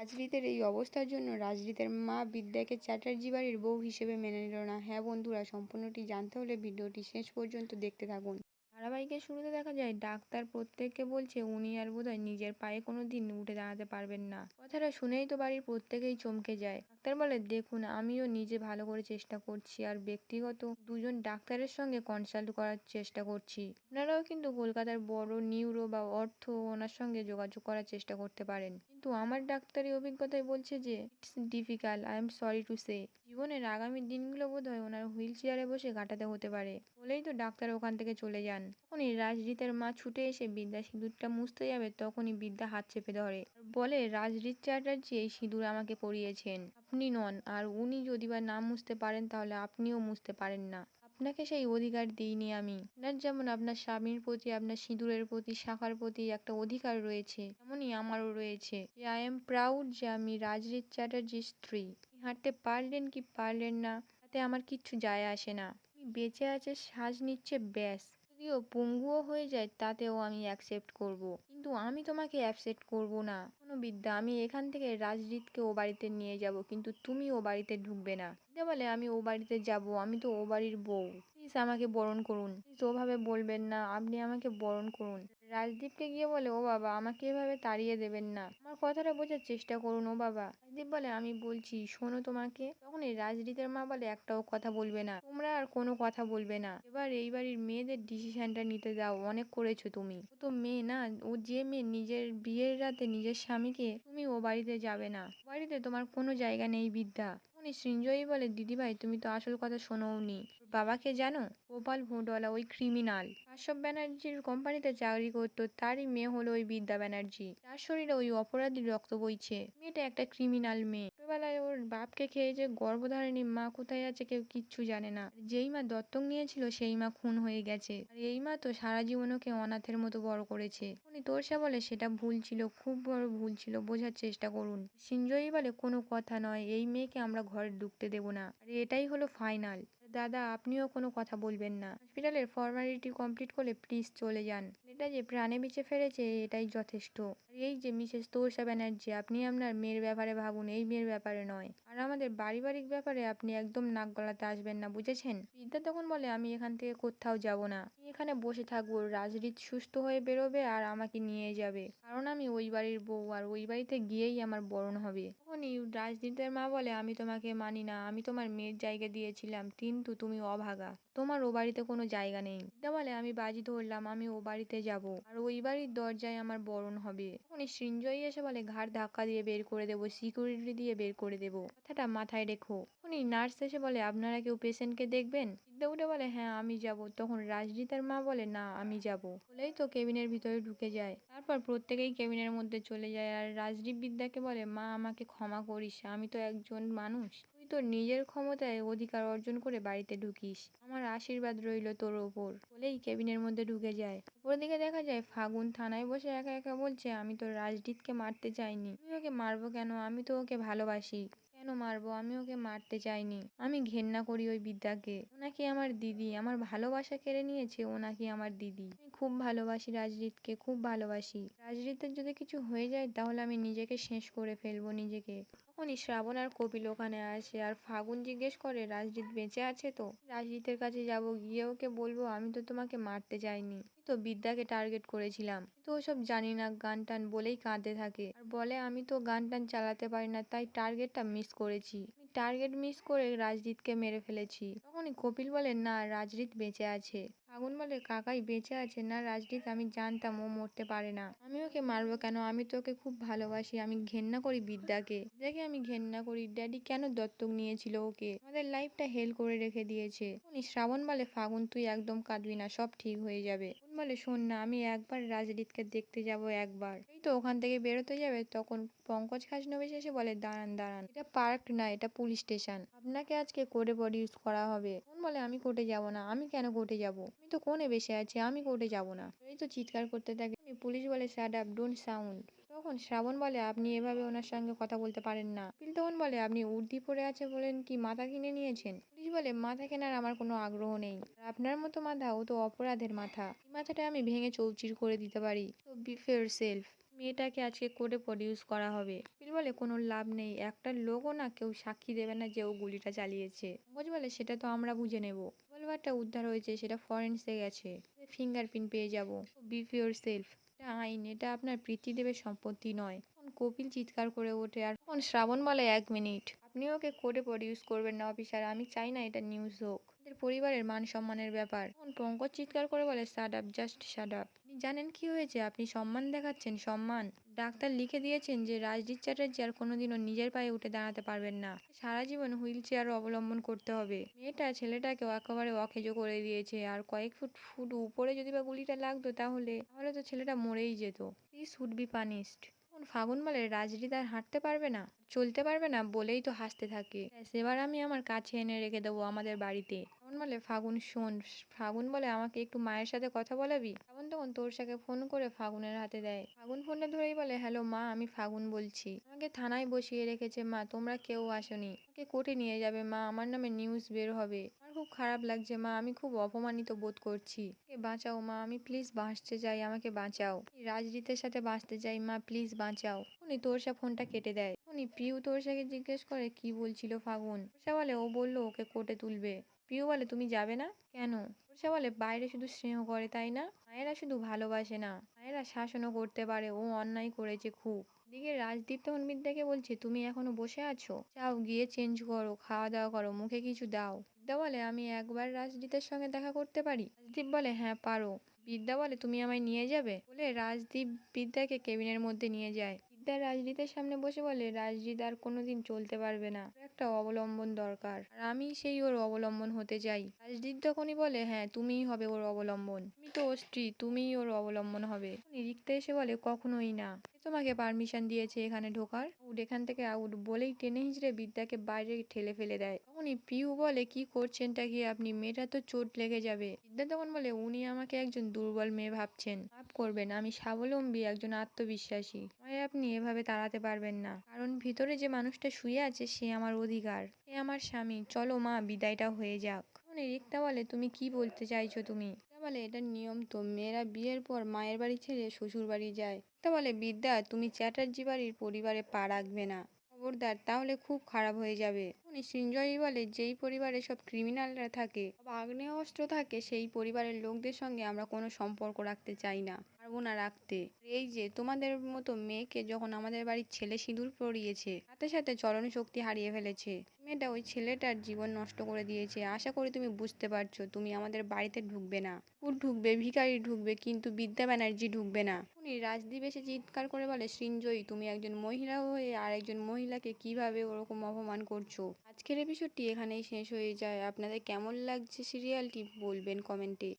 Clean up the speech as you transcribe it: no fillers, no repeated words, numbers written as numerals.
রাজরিতের এই অবস্থার জন্য রাজরিতের মা বিদ্যাকে চ্যাটার্জি বাড়ির বউ হিসেবে মেনে নিল না। হ্যাঁ বন্ধুরা, সম্পূর্ণটি জানতে হলে ভিডিওটি শেষ পর্যন্ত দেখতে থাকুন। ধারাবাহিকের শুরুতে দেখা যায় ডাক্তার প্রত্যেককে বলছে উনি আর বোধহয় নিজের পায়ে কোনো দিন উঠে দাঁড়াতে পারবেন না। কথাটা শুনেই তো বাড়ির প্রত্যেকেই চমকে যায়। ডাক্তার বলে, দেখুন আমিও নিজে ভালো করে চেষ্টা করছি আর ব্যক্তিগত দুজন ডাক্তারের সঙ্গে কনসাল্ট করার চেষ্টা করছি। আপনারাও কিন্তু কলকাতার বড় নিউরো বা অর্থ ওনার সঙ্গে যোগাযোগ করার চেষ্টা করতে পারেন। কিন্তু আমার ডাক্তারি অভিজ্ঞতায় বলছে যে it's difficult, I am sorry to say. জীবনের আগামী দিনগুলো বোধহয় ওনার হুইল চেয়ারে বসে কাটাতে হতে পারে। বলেই তো ডাক্তার ওখান থেকে চলে যান। তখনই রাজরিতের মা ছুটে এসে বিদ্যা সিঁদুরটা মুছতে যাবে, তখনই বিদ্যা হাত চেপে ধরে আর বলে, রাজরিত চ্যাটার্জি এই সিঁদুর আমাকে পরিয়েছেন, আপনি নন। আর উনি যদি বা না মুছতে পারেন তাহলে আপনিও মুছতে পারেন না। আপনাকে সেই অধিকার দিইনি আমি। আপনার যেমন আপনার স্বামীর প্রতি, আপনার সিঁদুরের প্রতি, শাখার প্রতি একটা অধিকার রয়েছে, তেমনই আমারও রয়েছে। যে আই এম প্রাউড যে আমি রাজরিত চ্যাটার্জির স্ত্রী। আপনি হাঁটতে পারলেন কি পারলেন না তাতে আমার কিচ্ছু যায় আসে না। তুমি বেঁচে আছে, শ্বাস নিচ্ছে, ব্যাস। যদিও পঙ্গুও হয়ে যায় তাতেও আমি অ্যাকসেপ্ট করব। কিন্তু আমি তোমাকে অ্যাকসেপ্ট করব না। কোনো বিদ্যা, আমি এখান থেকে রাজরিতকে ও বাড়িতে নিয়ে যাব, কিন্তু তুমি ও বাড়িতে ঢুকবে না। বিদ্যা বলে, আমি ও বাড়িতে যাব, আমি তো ও বাড়ির বউ। প্লিজ আমাকে বরণ করুন। প্লিজ ওভাবে বলবেন না, আপনি আমাকে বরণ করুন। রাজদীপকে গিয়ে বলে, ও বাবা আমাকে এভাবে তাড়িয়ে দেবেন না, আমার কথাটা বোঝার চেষ্টা করুন ও বাবা। রাজদীপ বলে, আমি বলছি শোনো তোমাকে। তখনই রাজদীপের মা বলে, একটাও কথা বলবে না, তোমরা আর কোনো কথা বলবে না। এবার এই বাড়ির মেয়েদের ডিসিশনটা নিতে দাও, অনেক করেছো তুমি। ও তো মেয়ে না, ও যে মেয়ে নিজের বিয়ের রাতে নিজের স্বামীকে, তুমি ও বাড়িতে যাবে না, ও বাড়িতে তোমার কোনো জায়গা নেই বিদ্যা। তখনই সৃঞ্জয়ী বলে, দিদিভাই তুমি তো আসল কথা শোনোওনি। বাবাকে জানো? গোপাল ভোঁটওয়ালা, ওই ক্রিমিনাল কাশ্যপ ব্যানার্জির কোম্পানিতে চাকরি করতো, তারই মেয়ে হলো ওই বিদ্যা ব্যানার্জি। তার শরীরে ওই অপরাধীর রক্ত বইছে। মেয়েটা একটা ক্রিমিনাল মেয়ে। ছোটবেলায় ওর বাপকে খেয়ে যে গর্ভধারিণী মা কোথায় আছে কেউ কিচ্ছু জানে না। আর যেই মা দত্তক নিয়েছিল সেই মা খুন হয়ে গেছে। আর এই মা তো সারা জীবন ওকে অনাথের মতো বড় করেছে। উনি তোরসা বলে, সেটা ভুল ছিল, খুব বড় ভুল ছিল, বোঝার চেষ্টা করুন। সঞ্জয়ী বলে, কোনো কথা নয়, এই মেয়েকে আমরা ঘরে ঢুকতে দেব না। আর এটাই হলো ফাইনাল। দাদা আপনিও কোনো কথা বলবেন না। হসপিটালের ফর্মালিটি কমপ্লিট করলে প্লিজ চলে যান। এটা যে প্রাণে বেঁচে ফেলেছে এটাই যথেষ্ট। আর এই যে মিসেস তোরসা ব্যানার্জি, আপনি আপনার মেয়ের ব্যাপারে ভাবুন, এই মেয়ের ব্যাপারে নয়। আর আমাদের পারিবারিক ব্যাপারে আপনি একদম নাক গলাতে আসবেন না, বুঝেছেন? বিদ্যা তখন বলে, আমি এখান থেকে কোথাও যাব না, আমি এখানে বসে থাকবো। রাজরিত সুস্থ হয়ে বেরোবে আর আমাকে নিয়ে যাবে, কারণ আমি ওই বাড়ির বউ, আর ওই বাড়িতে গিয়েই আমার বরণ হবে। তখনই রাজদীপের মা বলে, আমি তোমাকে মানি না, আমি তোমার মেয়ের জায়গা দিয়েছিলাম, কিন্তু তুমি অভাগা, তোমার ও বাড়িতে কোনো জায়গা নেই। বিদ্যা বলে, আমি বাজি ধরলাম, আমি ও বাড়িতে যাব, আর ওই বাড়ির দরজায় আমার বরণ হবে। তখনই সৃঞ্জয়ী এসে বলে, ঘাড় ধাক্কা দিয়ে বের করে দেবো, সিকিউরিটি দিয়ে বের করে দেবো, কথাটা মাথায় রেখো। তখনই নার্স এসে বলে, আপনারা কেউ পেশেন্টকে দেখবেন? বিদ্যা উঠে বলে, হ্যাঁ আমি যাব। তখন রাজরিতার মা বলে, না আমি যাব। বলেই তো কেবিনের ভিতরে ঢুকে যায়। তারপর প্রত্যেকেই কেবিনের মধ্যে চলে যায়। আর রাজদীপ বিদ্যাকে বলে, মা আমাকে ক্ষমা করিস, আমি তো একজন মানুষ, তুই তোর নিজের ক্ষমতায় অধিকার অর্জন করে বাড়িতে ঢুকিস, আমার আশীর্বাদ রইল তোর ওপর। বলেই কেবিনের মধ্যে ঢুকে যায়। অপরদিকে দেখা যায় ফাগুন থানায় বসে একা একা বলছে, আমি তো রাজদীপকে মারতে চাইনি, আমি ওকে মারবো কেন, আমি তো ওকে ভালোবাসি, কেন মারবো, আমি ওকে মারতে চাইনি। আমি ঘেন্না করি ওই বিদ্যাকে, ও নাকি আমার দিদি, আমার ভালোবাসা কেড়ে নিয়েছে, ও নাকি আমার দিদি। আমি খুব ভালোবাসি রাজরিতকে, খুব ভালোবাসি। রাজরিতের যদি কিছু হয়ে যায় তাহলে আমি নিজেকে শেষ করে ফেলবো, নিজেকে। তখনই শ্রাবণ আর কপিল ওখানে আসে, আর ফাগুন জিজ্ঞেস করে, রাজরিত বেঁচে আছে তো? রাজরিতের কাছে যাব, গিয়ে ওকে বলবো, আমি তো তোমাকে মারতে চাইনি, আমি তো বিদ্যাকে টার্গেট করেছিলাম, আমি তো ওসব জানি না, গান টান বলেই কাঁদতে থাকে। আর বলে, আমি তো গান টান চালাতে পারি না, তাই টার্গেটটা মিস করেছি, আমি টার্গেট মিস করে রাজরিতকে মেরে ফেলেছি। তখনই কপিল বলে, না রাজরিত বেঁচে আছে। ফাগুন বলে, কাকাই বেঁচে আছে না রাজরিত, আমি জানতাম ও মরতে পারে না, আমি ওকে মারবো কেন, আমি তো ওকে খুব ভালোবাসি, আমি ঘেন্না করি বিদ্যাকে, বিদ্যাকে আমি ঘেন্না করি। ড্যাডি কেন দত্তক নিয়েছিল ওকে, আমাদের লাইফটা হেল করে রেখে দিয়েছে। উনি শ্রাবণ বলে, ফাগুন তুই একদম কাঁদবি না, সব ঠিক হয়ে যাবে। ফাগুন বলে, শোন না, আমি একবার রাজরিতকে দেখতে যাব, একবার। এই তো ওখান থেকে বেরোতে যাবে, তখন পঙ্কজ খাসনবিশ এসে বলে, দাঁড়ান দাঁড়ান, এটা পার্ক না, এটা পুলিশ স্টেশন, আপনাকে আজকে কোর্টে প্রডিউস করা হবে। ফাগুন বলে, আমি কোর্টে যাব না, আমি কেন কোর্টে যাব, আমি তো কোণে বসে আছি, আমি কোর্টে যাব না। এই তো চিৎকার করতে থাকে। পুলিশ বলে, শাট আপ, ডোন্ট সাউন্ড। তখন শ্রাবণ বলে, আপনি এভাবে ওনার সঙ্গে কথা বলতে পারেন না। কপিল তখন বলে, আপনি উর্দি পরে আছে বলেন কি মাথা কিনে নিয়েছেন? পুলিশ বলে, মাথা কেনার আমার কোনো আগ্রহ নেই, আর আপনার মতো মাথা ও তো অপরাধের মাথা, এই মাথাটা আমি ভেঙে চৌচির করে দিতে পারি, তো বি ফিওর সেলফ। মেয়েটাকে আজকে কোর্টে প্রডিউস করা হবে। কপিল বলে কোনো লাভ নেই, একটা লোকও না কেউ সাক্ষী দেবে না যে ও গুলিটা চালিয়েছে। পঙ্কজ বলে সেটা তো আমরা বুঝে নেব। রিভলভারটা উদ্ধার হয়েছে, সেটা ফরেন্সে গেছে, ফিঙ্গারপ্রিন্ট পেয়ে যাবো। বি ইয়োর সেলফ, এটা আইন, এটা আপনার পিতৃদেবের সম্পত্তি নয়। তখন কপিল চিৎকার করে ওঠে, আর তখন শ্রাবণ বলে 1 মিনিট, আপনি ওকে কোর্টে প্রডিউস করবেন না অফিসার, আমি চাই না এটা নিউজ হোক, আমাদের পরিবারের মান সম্মানের ব্যাপার। তখন পঙ্কজ চিৎকার করে বলে shut up, just shut up. আপনি জানেন কি হয়েছে? আপনি সম্মান দেখাচ্ছেন, সম্মান। ডাক্তার লিখে দিয়েছেন যে রাজদীপ চ্যাটার্জি আর কোনোদিনও নিজের পায়ে উঠে দাঁড়াতে পারবেন না, সারা জীবন হুইল চেয়ার অবলম্বন করতে হবে। মেয়েটা ছেলেটাকেও একেবারে অকেজো করে দিয়েছে, আর কয়েক ফুট ফুট উপরে যদি বা গুলিটা লাগতো তাহলে তাহলে তো ছেলেটা মরেই যেত। He should be punished. তখন ফাগুন বলে রাজদীপ আর হাঁটতে পারবে না, চলতে পারবে না বলেই তো হাসতে থাকে। ব্যাস, এবার আমি আমার কাছে এনে রেখে দেবো আমাদের বাড়িতে। তখন বলে ফাগুন শোন। ফাগুন বলে আমাকে একটু মায়ের সাথে কথা বলাবি। ফাগুন তখন তোরসাকে ফোন করে ফাগুনের হাতে দেয়। ফাগুন ফোনটা ধরেই বলে হ্যালো মা, আমি ফাগুন বলছি। আমাকে থানায় বসিয়ে রেখেছে মা, তোমরা কেউ আসোনি, আমাকে কোর্টে নিয়ে যাবে মা, আমার নামে নিউজ বের হবে, আমার খুব খারাপ লাগছে মা, আমি খুব অপমানিত বোধ করছি, আমাকে বাঁচাও মা, আমি প্লিজ বাঁচতে চাই, আমাকে বাঁচাও, রাজদীপের সাথে বাঁচতে চাই মা, প্লিজ বাঁচাও। উনি তোরসা ফোনটা কেটে দেয়। উনি পিউ তোরসাকে জিজ্ঞেস করে কি বলছিল ফাগুন। তোরসা বলে ও বললো ওকে কোর্টে তুলবে। পিউ বলে তুমি যাবে না কেন? তোরসা বলে বাইরে শুধু স্নেহ করে তাই না, মায়েরা শুধু ভালোবাসে না, মায়েরা শাসনও করতে পারে, ও অন্যায় করেছে খুব। দিকে রাজদীপ তখন বিদ্যাকে বলছে তুমি এখনো বসে আছো, যাও গিয়ে চেঞ্জ করো, খাওয়া দাওয়া করো, মুখে কিছু দাও। বিদ্যা বলে আমি একবার রাজদীপের সঙ্গে দেখা করতে পারি? রাজদীপ বলে হ্যাঁ পারো। বিদ্যা বলে তুমি আমায় নিয়ে যাবে? বলে রাজদীপ বিদ্যাকে কেবিনের মধ্যে নিয়ে যায়। বিদ্যা রাজদীপের সামনে বসে বলে রাজদীপ আর কোনোদিন চলতে পারবে না, ওর একটা অবলম্বন দরকার, আর আমি সেই ওর অবলম্বন হতে চাই। রাজদীপ তখনই বলে হ্যাঁ তুমিই হবে ওর অবলম্বন, আমি তো ওর স্ত্রী, তুমিই ওর অবলম্বন হবে। রিক্তা এসে বলে কখনোই না, কে তোমাকে পারমিশন দিয়েছে এখানে ঢোকার? আউট, এখান থেকে আউট বলেই টেনে হিঁচড়ে বিদ্যাকে বাইরে ঠেলে ফেলে দেয়। তখনই পিউ বলে কি করছেনটা কি আপনি, মেয়েটা তো চোট লেগে যাবে। বিদ্যা তখন বলে উনি আমাকে একজন দুর্বল মেয়ে ভাবছেন, মাফ করবেন, আমি স্বাবলম্বী একজন আত্মবিশ্বাসী, আমায় আপনি এভাবে তাড়াতে পারবেন না, কারণ ভিতরে যে মানুষটা শুয়ে আছে সে আমার অধিকার, সে আমার স্বামী, চলো মা বিদায়টা হয়ে যাক। তখন রিক্তা বলে তুমি কি বলতে চাইছো তুমি? বিদ্যা বলে এটা নিয়ম তো, মেয়েরা বিয়ের পর মায়ের বাড়ি ছেড়ে শ্বশুর বাড়ি যায়। রিক্তা বলে বিদ্যা তুমি চ্যাটার্জি বাড়ির পরিবারে পা রাখবে না, খবরদার, তাহলে খুব খারাপ হয়ে যাবে। উনি সৃঞ্জয় বলে যেই পরিবারে সব ক্রিমিনালরা থাকে, সব আগ্নেয়াস্ত্র থাকে, সেই পরিবারের লোকদের সঙ্গে আমরা কোনো সম্পর্ক রাখতে চাই না, পারবো না রাখতে। এই যে তোমাদের মতো মেয়েকে যখন আমাদের বাড়ির ছেলে সিঁদুর পরিয়েছে, সাথে সাথে চলন শক্তি হারিয়ে ফেলেছে, মেয়েটা ওই ছেলেটার জীবন নষ্ট করে দিয়েছে। আশা করি তুমি বুঝতে পারছো, তুমি আমাদের বাড়িতে ঢুকবে না, কুকুর ঢুকবে, ভিখারি ঢুকবে, কিন্তু বিদ্যা ব্যানার্জি ঢুকবে না। উনি রাজদীপ এসে চিৎকার করে বলে সৃঞ্জয়ী তুমি একজন মহিলা হয়ে আর একজন মহিলাকে কিভাবে ওরকম অপমান করছো। আজকের এপিসোডটি এখানেই শেষ হয়ে যায়। আপনাদের কেমন লাগছে সিরিয়ালটি বলবেন কমেন্টে।